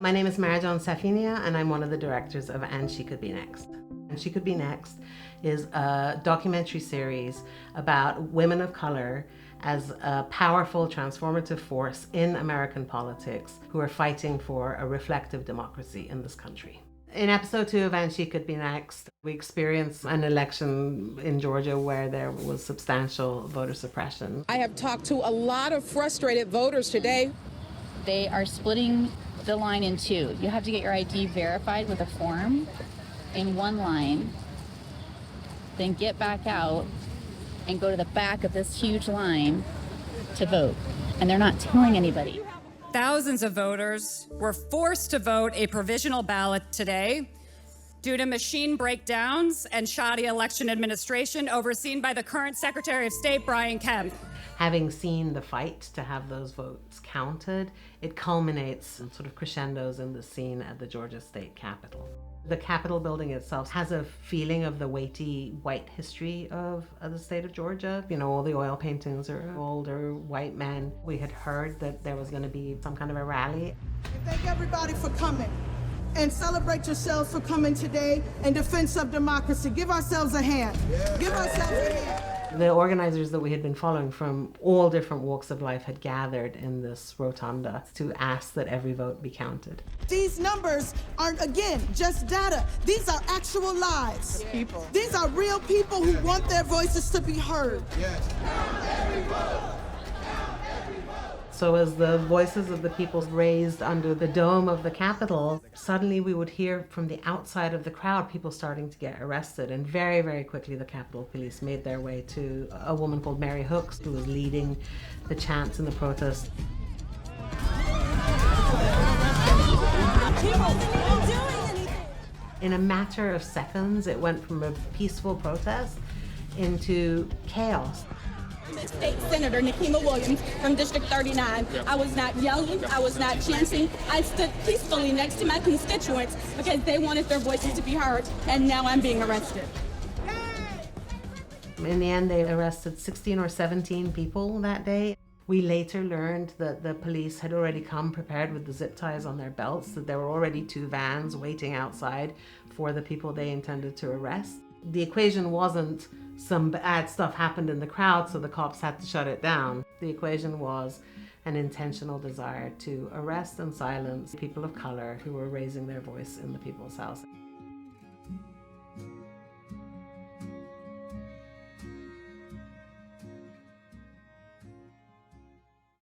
My name is Marjan Safinia, and I'm one of the directors of And She Could Be Next. And She Could Be Next is a documentary series about women of color as a powerful, transformative force in American politics who are fighting for a reflective democracy in this country. In episode 2 of And She Could Be Next, we experienced an election in Georgia where there was substantial voter suppression. I have talked to a lot of frustrated voters today. They are splitting the line in two. You have to get your ID verified with a form in one line, then get back out and go to the back of this huge line to vote. And they're not telling anybody. Thousands of voters were forced to vote a provisional ballot today due to machine breakdowns and shoddy election administration overseen by the current Secretary of State, Brian Kemp. Having seen the fight to have those votes counted, it culminates in sort of crescendos in the scene at the Georgia State Capitol. The Capitol building itself has a feeling of the weighty white history of the state of Georgia. You know, all the oil paintings are older white men. We had heard that there was going to be some kind of a rally. Thank everybody for coming, and celebrate yourselves for coming today in defense of democracy. Give ourselves a hand. Give ourselves a hand. The organizers that we had been following from all different walks of life had gathered in this rotunda to ask that every vote be counted. These numbers aren't, again, just data. These are actual lives. People. These are real people who want their voices to be heard. Yes. Count every vote. So as the voices of the people raised under the dome of the Capitol, suddenly we would hear from the outside of the crowd people starting to get arrested. And very, very quickly the Capitol Police made their way to a woman called Mary Hooks, who was leading the chants and the protests. In a matter of seconds, it went from a peaceful protest into chaos. State Senator Nikema Williams from District 39. I was not yelling, I was not chanting. I stood peacefully next to my constituents because they wanted their voices to be heard, and now I'm being arrested. In the end, they arrested 16 or 17 people that day. We later learned that the police had already come prepared with the zip ties on their belts, that there were already 2 vans waiting outside for the people they intended to arrest. The equation wasn't some bad stuff happened in the crowd, so the cops had to shut it down. The equation was an intentional desire to arrest and silence people of color who were raising their voice in the People's House.